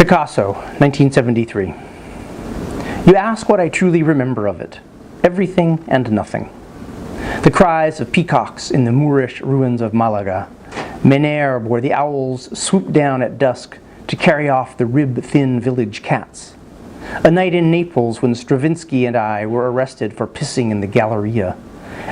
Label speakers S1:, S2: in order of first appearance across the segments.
S1: Picasso, 1973. You ask what I truly remember of it. Everything and nothing. The cries of peacocks in the Moorish ruins of Malaga. Menherbe, where the owls swoop down at dusk to carry off the rib-thin village cats. A night in Naples when Stravinsky and I were arrested for pissing in the Galleria.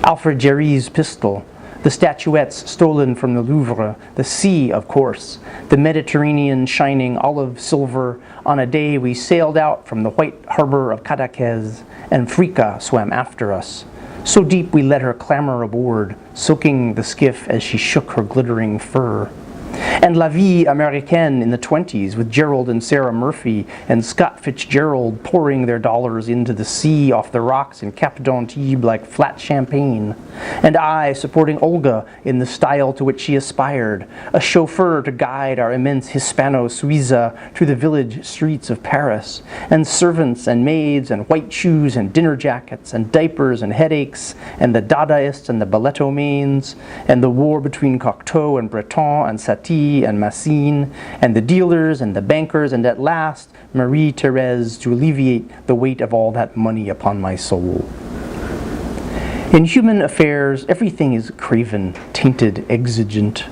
S1: Alfred Jarry's pistol. The statuettes stolen from the Louvre, the sea, of course, the Mediterranean shining olive silver on a day we sailed out from the white harbor of Cadaqués, and Frica swam after us. So deep we let her clamber aboard, soaking the skiff as she shook her glittering fur. And La Vie Américaine in the 20s with Gerald and Sarah Murphy and Scott Fitzgerald pouring their dollars into the sea off the rocks in Cap d'Antibes like flat champagne. And I supporting Olga in the style to which she aspired, a chauffeur to guide our immense Hispano-Suiza through the village streets of Paris, and servants and maids and white shoes and dinner jackets and diapers and headaches and the Dadaists and the ballettomanes and the war between Cocteau and Breton and Satie and Massine, and the dealers and the bankers, and at last Marie-Thérèse to alleviate the weight of all that money upon my soul. In human affairs, everything is craven, tainted, exigent.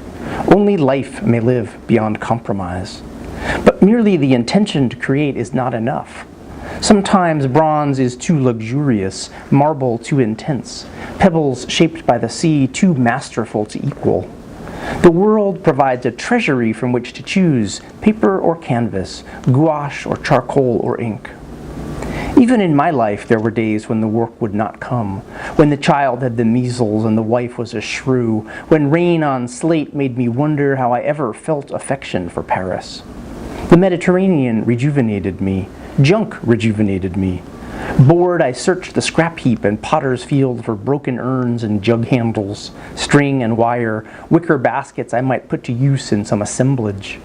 S1: Only life may live beyond compromise. But merely the intention to create is not enough. Sometimes bronze is too luxurious, marble too intense, pebbles shaped by the sea too masterful to equal. The world provides a treasury from which to choose, paper or canvas, gouache or charcoal or ink. Even in my life there were days when the work would not come, when the child had the measles and the wife was a shrew, when rain on slate made me wonder how I ever felt affection for Paris. The Mediterranean rejuvenated me, junk rejuvenated me. Bored, I searched the scrap heap and potter's field for broken urns and jug handles, string and wire, wicker baskets I might put to use in some assemblage.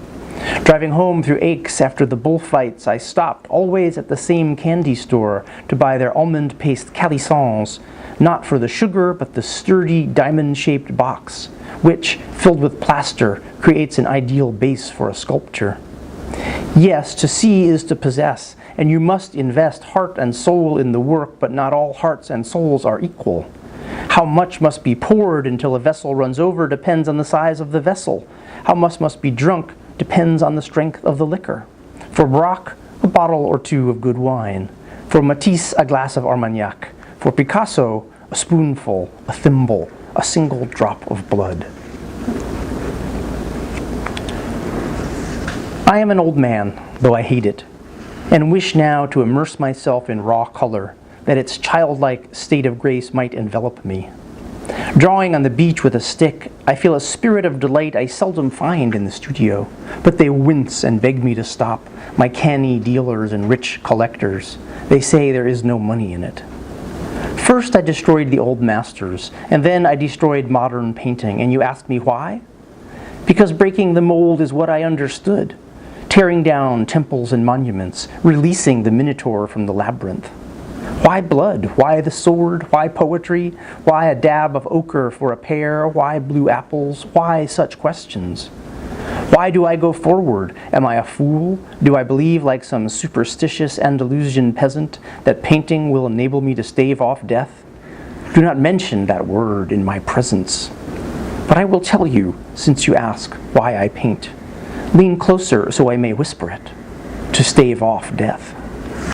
S1: Driving home through Aix after the bullfights, I stopped always at the same candy store to buy their almond paste calissons, not for the sugar but the sturdy diamond-shaped box, which, filled with plaster, creates an ideal base for a sculpture. Yes, to see is to possess, and you must invest heart and soul in the work, but not all hearts and souls are equal. How much must be poured until a vessel runs over depends on the size of the vessel. How much must be drunk depends on the strength of the liquor. For Braque, a bottle or two of good wine. For Matisse, a glass of Armagnac. For Picasso, a spoonful, a thimble, a single drop of blood. I am an old man, though I hate it, and wish now to immerse myself in raw color, that its childlike state of grace might envelop me. Drawing on the beach with a stick, I feel a spirit of delight I seldom find in the studio, but they wince and beg me to stop, my canny dealers and rich collectors. They say there is no money in it. First I destroyed the old masters, and then I destroyed modern painting, and you ask me why? Because breaking the mold is what I understood. Tearing down temples and monuments, releasing the Minotaur from the labyrinth. Why blood? Why the sword? Why poetry? Why a dab of ochre for a pear? Why blue apples? Why such questions? Why do I go forward? Am I a fool? Do I believe, like some superstitious Andalusian peasant, that painting will enable me to stave off death? Do not mention that word in my presence. But I will tell you, since you ask why I paint. Lean closer so I may whisper it, to stave off death.